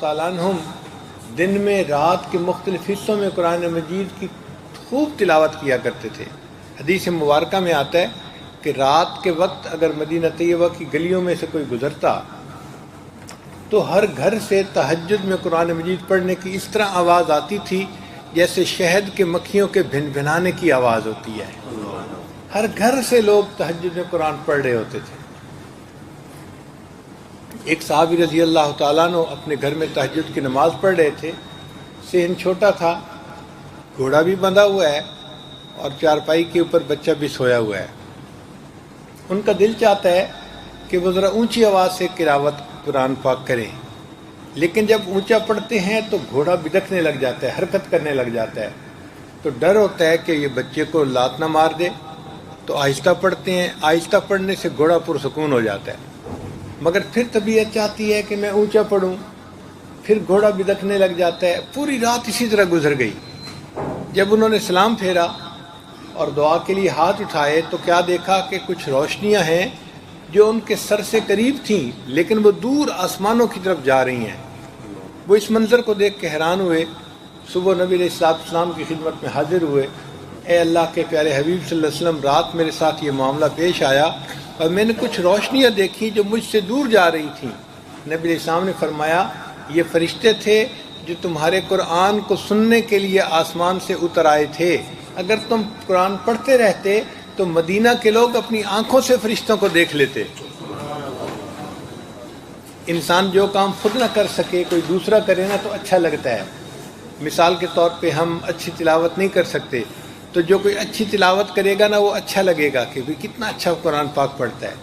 تعالیٰ عنہم دن میں رات کے مختلف حصوں میں قرآن مجید کی خوب تلاوت کیا کرتے تھے۔ حدیث مبارکہ میں آتا ہے کہ رات کے وقت اگر مدینہ طیبہ کی گلیوں میں سے کوئی گزرتا تو ہر گھر سے تہجد میں قرآن مجید پڑھنے کی اس طرح آواز آتی تھی جیسے شہد کے مکھیوں کے بھن بھنانے کی آواز ہوتی ہے۔ ہر گھر سے لوگ تہجد میں قرآن پڑھ رہے ہوتے تھے۔ ایک صحابی رضی اللہ تعالیٰ عنہ اپنے گھر میں تہجد کی نماز پڑھ رہے تھے۔ صحن چھوٹا تھا، گھوڑا بھی بندھا ہوا ہے اور چارپائی کے اوپر بچہ بھی سویا ہوا ہے۔ ان کا دل چاہتا ہے کہ وہ ذرا اونچی آواز سے تلاوت قرآن پاک کریں، لیکن جب اونچا پڑھتے ہیں تو گھوڑا بدکنے لگ جاتا ہے، حرکت کرنے لگ جاتا ہے، تو ڈر ہوتا ہے کہ یہ بچے کو لات نہ مار دے، تو آہستہ پڑھتے ہیں۔ آہستہ پڑھنے سے گھوڑا پرسکون ہو جاتا ہے، مگر پھر طبیعت چاہتی ہے کہ میں اونچا پڑھوں، پھر گھوڑا بدکنے لگ جاتا ہے۔ پوری رات اسی طرح گزر گئی۔ جب انہوں نے سلام پھیرا اور دعا کے لیے ہاتھ اٹھائے تو کیا دیکھا کہ کچھ روشنیاں ہیں جو ان کے سر سے قریب تھیں لیکن وہ دور آسمانوں کی طرف جا رہی ہیں۔ وہ اس منظر کو دیکھ کے حیران ہوئے۔ صبح نبی علیہ السلام کی خدمت میں حاضر ہوئے۔ اے اللہ کے پیارے حبیب صلی اللہ علیہ وسلم، رات میرے ساتھ یہ معاملہ پیش آیا اور میں نے کچھ روشنیاں دیکھی جو مجھ سے دور جا رہی تھیں۔ نبی علیہ السلام نے فرمایا یہ فرشتے تھے جو تمہارے قرآن کو سننے کے لیے آسمان سے اتر آئے تھے۔ اگر تم قرآن پڑھتے رہتے تو مدینہ کے لوگ اپنی آنکھوں سے فرشتوں کو دیکھ لیتے۔ انسان جو کام خود نہ کر سکے کوئی دوسرا کرے نا تو اچھا لگتا ہے۔ مثال کے طور پہ ہم اچھی تلاوت نہیں کر سکتے تو جو کوئی اچھی تلاوت کرے گا نا وہ اچھا لگے گا کہ بھی کتنا اچھا قرآن پاک پڑھتا ہے۔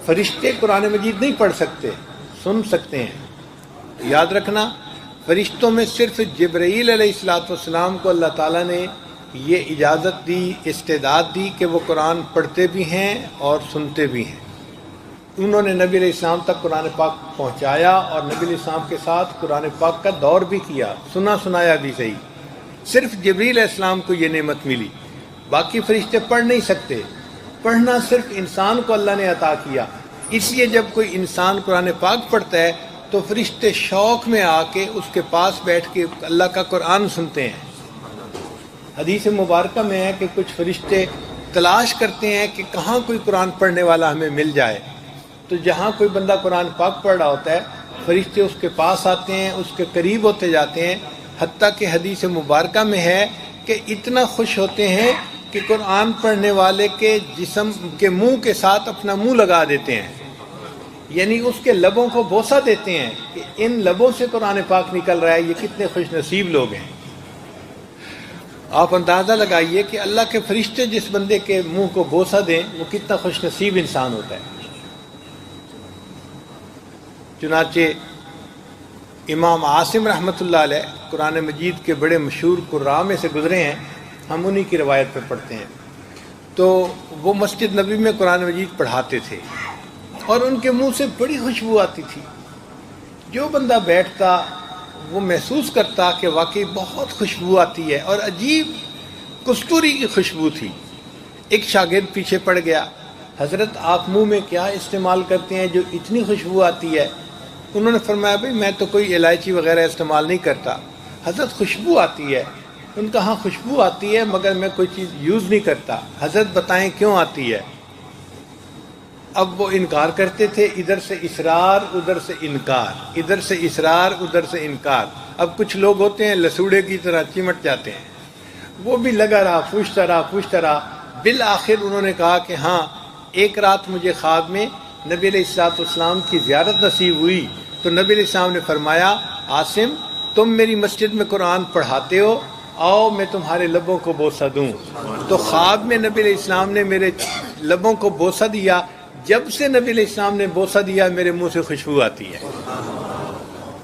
فرشتے قرآن مجید نہیں پڑھ سکتے، سن سکتے ہیں۔ یاد رکھنا، فرشتوں میں صرف جبرائیل علیہ السلام کو اللہ تعالیٰ نے یہ اجازت دی، استعداد دی کہ وہ قرآن پڑھتے بھی ہیں اور سنتے بھی ہیں۔ انہوں نے نبی علیہ السلام تک قرآن پاک پہنچایا اور نبی علیہ السلام کے ساتھ قرآن پاک کا دور بھی کیا، سنا سنایا بھی صحیح۔ صرف جبرائیل علیہ السلام کو یہ نعمت ملی، باقی فرشتے پڑھ نہیں سکتے۔ پڑھنا صرف انسان کو اللہ نے عطا کیا، اس لیے جب کوئی انسان قرآن پاک پڑھتا ہے تو فرشتے شوق میں آ کے اس کے پاس بیٹھ کے اللہ کا قرآن سنتے ہیں۔ حدیث مبارکہ میں ہے کہ کچھ فرشتے تلاش کرتے ہیں کہ کہاں کوئی قرآن پڑھنے والا ہمیں مل جائے، تو جہاں کوئی بندہ قرآن پاک پڑھ رہا ہوتا ہے فرشتے اس کے پاس آتے ہیں، اس کے قریب ہوتے جاتے ہیں، حتیٰ کہ حدیث مبارکہ میں ہے کہ اتنا خوش ہوتے ہیں کہ قرآن پڑھنے والے کے جسم کے منہ کے ساتھ اپنا منہ لگا دیتے ہیں، یعنی اس کے لبوں کو بوسہ دیتے ہیں کہ ان لبوں سے قرآن پاک نکل رہا ہے، یہ کتنے خوش نصیب لوگ ہیں۔ آپ اندازہ لگائیے کہ اللہ کے فرشتے جس بندے کے منہ کو بوسہ دیں وہ کتنا خوش نصیب انسان ہوتا ہے۔ چنانچہ امام عاصم رحمۃ اللہ علیہ قرآن مجید کے بڑے مشہور قراء میں سے گزرے ہیں، ہم انہی کی روایت پہ پڑھتے ہیں۔ تو وہ مسجد نبوی میں قرآن مجید پڑھاتے تھے اور ان کے منہ سے بڑی خوشبو آتی تھی۔ جو بندہ بیٹھتا وہ محسوس کرتا کہ واقعی بہت خوشبو آتی ہے، اور عجیب کستوری کی خوشبو تھی۔ ایک شاگرد پیچھے پڑ گیا، حضرت آپ منہ میں کیا استعمال کرتے ہیں جو اتنی خوشبو آتی ہے؟ انہوں نے فرمایا بھائی میں تو کوئی الائچی وغیرہ استعمال نہیں کرتا، حضرت خوشبو آتی ہے۔ ان کا ہاں خوشبو آتی ہے مگر میں کوئی چیز یوز نہیں کرتا۔ حضرت بتائیں کیوں آتی ہے؟ اب وہ انکار کرتے تھے، ادھر سے اصرار ادھر سے انکار، ادھر سے اصرار ادھر سے انکار۔ اب کچھ لوگ ہوتے ہیں لسوڑے کی طرح چمٹ جاتے ہیں، وہ بھی لگا رہا، پوچھتا رہا۔ بالآخر انہوں نے کہا کہ ہاں ایک رات مجھے خواب میں نبی علیہ السلام کی زیارت نصیب ہوئی، تو نبی علیہ السلام نے فرمایا عاصم تم میری مسجد میں قرآن پڑھاتے ہو، آؤ میں تمہارے لبوں کو بوسہ دوں۔ تو خواب میں نبی علیہ السلام نے میرے لبوں کو بوسہ دیا، جب سے نبی علیہ السلام نے بوسہ دیا میرے منہ سے خوشبو آتی ہے۔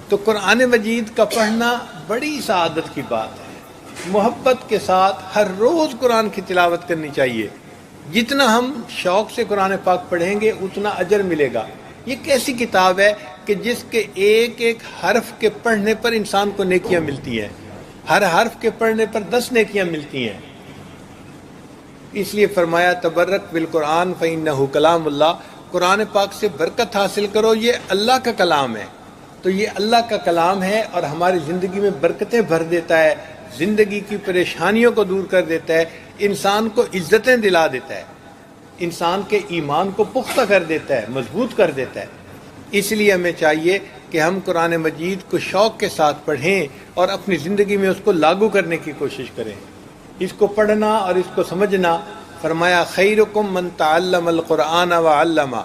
تو قرآن مجید کا پڑھنا بڑی سعادت کی بات ہے۔ محبت کے ساتھ ہر روز قرآن کی تلاوت کرنی چاہیے۔ جتنا ہم شوق سے قرآن پاک پڑھیں گے اتنا اجر ملے گا۔ یہ کیسی کتاب ہے کہ جس کے ایک ایک حرف کے پڑھنے پر انسان کو نیکیاں ملتی ہیں، ہر حرف کے پڑھنے پر 10 نیکیاں ملتی ہیں۔ اس لیے فرمایا تبرک بالقرآن فإنہ کلام اللہ، قرآن پاک سے برکت حاصل کرو، یہ اللہ کا کلام ہے۔ تو یہ اللہ کا کلام ہے اور ہماری زندگی میں برکتیں بھر دیتا ہے، زندگی کی پریشانیوں کو دور کر دیتا ہے، انسان کو عزتیں دلا دیتا ہے، انسان کے ایمان کو پختہ کر دیتا ہے، مضبوط کر دیتا ہے۔ اس لیے ہمیں چاہیے کہ ہم قرآن مجید کو شوق کے ساتھ پڑھیں اور اپنی زندگی میں اس کو لاگو کرنے کی کوشش کریں، اس کو پڑھنا اور اس کو سمجھنا۔ فرمایا خیرکم من تعلم القرآن وعلمہ،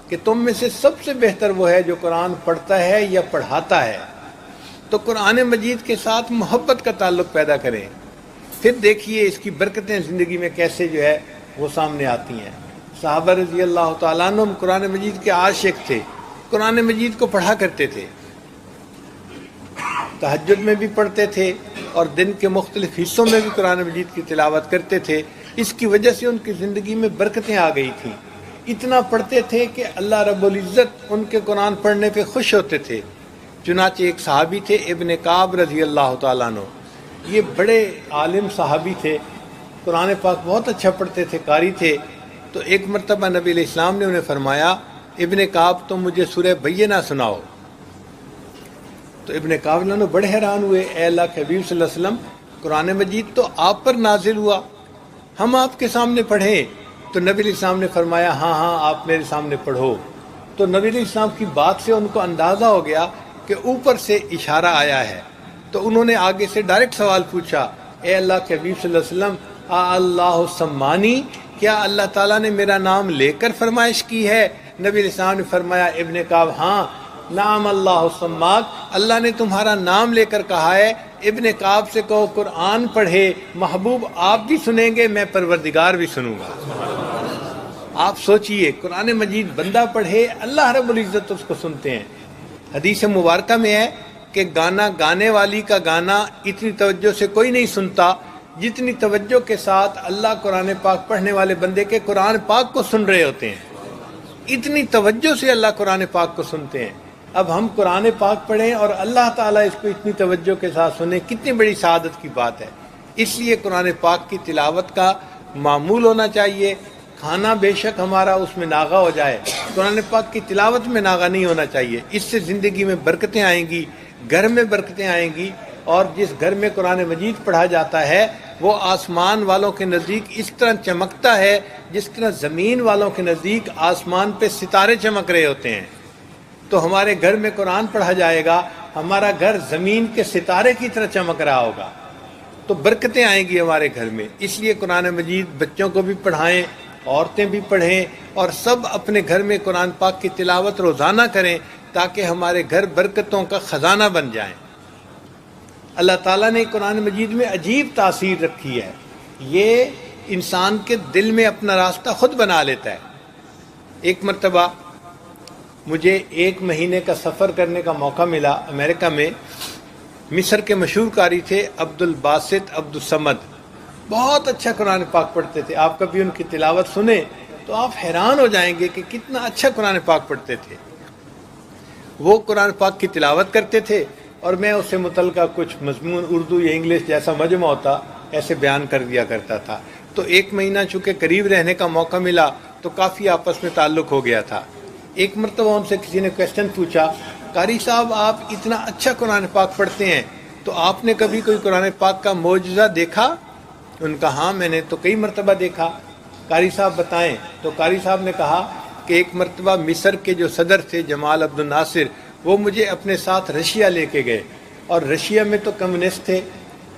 کہ تم میں سے سب سے بہتر وہ ہے جو قرآن پڑھتا ہے یا پڑھاتا ہے۔ تو قرآن مجید کے ساتھ محبت کا تعلق پیدا کریں، پھر دیکھیے اس کی برکتیں زندگی میں کیسے جو ہے وہ سامنے آتی ہیں۔ صحابہ رضی اللہ تعالیٰ عنہ قرآن مجید کے عاشق تھے، قرآن مجید کو پڑھا کرتے تھے، تہجد میں بھی پڑھتے تھے اور دن کے مختلف حصوں میں بھی قرآن مجید کی تلاوت کرتے تھے۔ اس کی وجہ سے ان کی زندگی میں برکتیں آ گئی تھیں، اتنا پڑھتے تھے کہ اللہ رب العزت ان کے قرآن پڑھنے پہ خوش ہوتے تھے۔ چنانچہ ایک صحابی تھے ابن کعب رضی اللہ تعالیٰ عنہ، یہ بڑے عالم صحابی تھے، قرآن پاک بہت اچھا پڑھتے تھے، قاری تھے۔ تو ایک مرتبہ نبی علیہ السلام نے انہیں فرمایا ابن کعب تم مجھے سورہ بینہ سناؤ۔ تو ابن کعب نے بڑے حیران ہوئے، اے اللہ کے حبیب صلی اللہ علیہ وسلم، قرآن مجید تو آپ پر نازل ہوا، ہم آپ کے سامنے پڑھیں؟ تو نبی علیہ السلام نے فرمایا ہاں ہاں آپ میرے سامنے پڑھو۔ تو نبی علیہ السلام کی بات سے ان کو اندازہ ہو گیا کہ اوپر سے اشارہ آیا ہے، تو انہوں نے آگے سے ڈائریکٹ سوال پوچھا، اے اللہ کے حبیب صلی اللہ علیہ وسلم اللہ سمانی، کیا اللہ تعالیٰ نے میرا نام لے کر فرمائش کی ہے؟ نبی علیہ السلام نے فرمایا ابن کعب ہاں، نام اللہ سماک، اللہ نے تمہارا نام لے کر کہا ہے۔ ابن کعب سے کہو قرآن پڑھے، محبوب آپ بھی سنیں گے، میں پروردگار بھی سنوں گا۔ آپ سوچئے قرآن مجید بندہ پڑھے، اللہ رب العزت اس کو سنتے ہیں۔ حدیث مبارکہ میں ہے کہ گانا گانے والی کا گانا اتنی توجہ سے کوئی نہیں سنتا جتنی توجہ کے ساتھ اللہ قرآن پاک پڑھنے والے بندے کے قرآن پاک کو سن رہے ہوتے ہیں، اتنی توجہ سے اللہ قرآن پاک کو سنتے ہیں۔ اب ہم قرآن پاک پڑھیں اور اللہ تعالیٰ اس کو اتنی توجہ کے ساتھ سنیں، کتنی بڑی سعادت کی بات ہے۔ اس لیے قرآن پاک کی تلاوت کا معمول ہونا چاہیے، کھانا بے شک ہمارا اس میں ناغہ ہو جائے، قرآن پاک کی تلاوت میں ناغہ نہیں ہونا چاہیے۔ اس سے زندگی میں برکتیں آئیں گی، گھر میں برکتیں آئیں گی، اور جس گھر میں قرآن مجید پڑھا جاتا ہے وہ آسمان والوں کے نزدیک اس طرح چمکتا ہے جس طرح زمین والوں کے نزدیک آسمان پہ ستارے چمک رہے ہوتے ہیں۔ تو ہمارے گھر میں قرآن پڑھا جائے گا، ہمارا گھر زمین کے ستارے کی طرح چمک رہا ہوگا، تو برکتیں آئیں گی ہمارے گھر میں۔ اس لیے قرآن مجید بچوں کو بھی پڑھائیں، عورتیں بھی پڑھیں، اور سب اپنے گھر میں قرآن پاک کی تلاوت روزانہ کریں تاکہ ہمارے گھر برکتوں کا خزانہ بن جائیں۔ اللہ تعالیٰ نے قرآن مجید میں عجیب تاثیر رکھی ہے، یہ انسان کے دل میں اپنا راستہ خود بنا لیتا ہے۔ ایک مرتبہ مجھے 1 مہینے کا سفر کرنے کا موقع ملا امریکہ میں۔ مصر کے مشہور قاری تھے عبد الباسط عبد الصمد، بہت اچھا قرآن پاک پڑھتے تھے۔ آپ کبھی ان کی تلاوت سنیں تو آپ حیران ہو جائیں گے کہ کتنا اچھا قرآن پاک پڑھتے تھے۔ وہ قرآن پاک کی تلاوت کرتے تھے اور میں اس سے متعلقہ کچھ مضمون اردو یا انگلش جیسا مجمع ہوتا ایسے بیان کر دیا کرتا تھا۔ تو 1 مہینہ چونکہ قریب رہنے کا موقع ملا تو کافی آپس میں تعلق ہو گیا تھا۔ ایک مرتبہ ان سے کسی نے کویسچن پوچھا، قاری صاحب آپ اتنا اچھا قرآن پاک پڑھتے ہیں تو آپ نے کبھی کوئی قرآن پاک کا معجزہ دیکھا؟ ان کا ہاں میں نے تو کئی مرتبہ دیکھا۔ قاری صاحب بتائیں؟ تو قاری صاحب نے کہا کہ ایک مرتبہ مصر کے جو صدر تھے جمال عبد الناصر، وہ مجھے اپنے ساتھ رشیا لے کے گئے، اور رشیا میں تو کمیونسٹ تھے،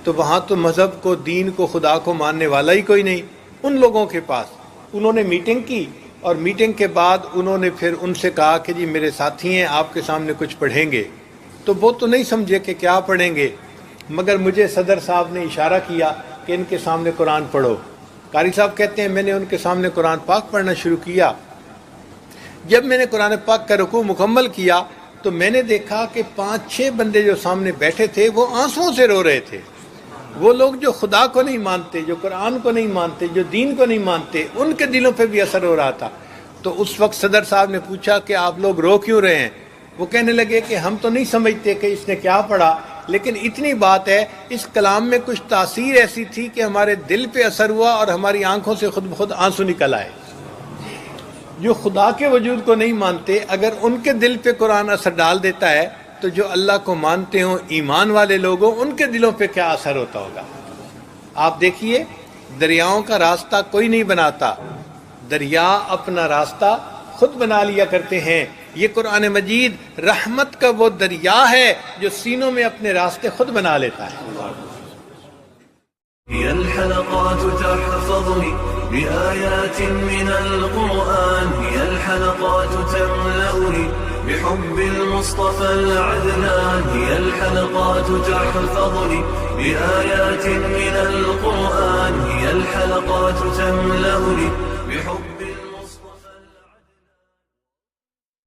تو وہاں تو مذہب کو، دین کو، خدا کو ماننے والا ہی کوئی نہیں۔ ان لوگوں کے پاس انہوں نے میٹنگ کی، اور میٹنگ کے بعد انہوں نے پھر ان سے کہا کہ جی میرے ساتھی ہیں آپ کے سامنے کچھ پڑھیں گے، تو وہ تو نہیں سمجھے کہ کیا پڑھیں گے، مگر مجھے صدر صاحب نے اشارہ کیا کہ ان کے سامنے قرآن پڑھو۔ قاری صاحب کہتے ہیں میں نے ان کے سامنے قرآن پاک پڑھنا شروع کیا۔ جب میں نے قرآن پاک کا رکوع مکمل کیا تو میں نے دیکھا کہ 5-6 بندے جو سامنے بیٹھے تھے وہ آنسوؤں سے رو رہے تھے۔ وہ لوگ جو خدا کو نہیں مانتے، جو قرآن کو نہیں مانتے، جو دین کو نہیں مانتے، ان کے دلوں پہ بھی اثر ہو رہا تھا۔ تو اس وقت صدر صاحب نے پوچھا کہ آپ لوگ رو کیوں رہے ہیں؟ وہ کہنے لگے کہ ہم تو نہیں سمجھتے کہ اس نے کیا پڑھا، لیکن اتنی بات ہے اس کلام میں کچھ تاثیر ایسی تھی کہ ہمارے دل پہ اثر ہوا اور ہماری آنکھوں سے خود بخود آنسو نکل آئے۔ جو خدا کے وجود کو نہیں مانتے، اگر ان کے دل پہ قرآن اثر ڈال دیتا ہے تو جو اللہ کو مانتے ہوں ایمان والے لوگ ہوں ان کے دلوں پہ کیا اثر ہوتا ہوگا. آپ دیکھیے دریاؤں کا راستہ کوئی نہیں بناتا، دریا اپنا راستہ خود بنا لیا کرتے ہیں. یہ قرآن مجید رحمت کا وہ دریا ہے جو سینوں میں اپنے راستے خود بنا لیتا ہے. هي الحلقات تحفظني بآيات من القرآن، هي الحلقات تملأني بحب المصطفى العدنان، هي الحلقات تحفظني بآيات من القرآن، هي الحلقات تملأني بحب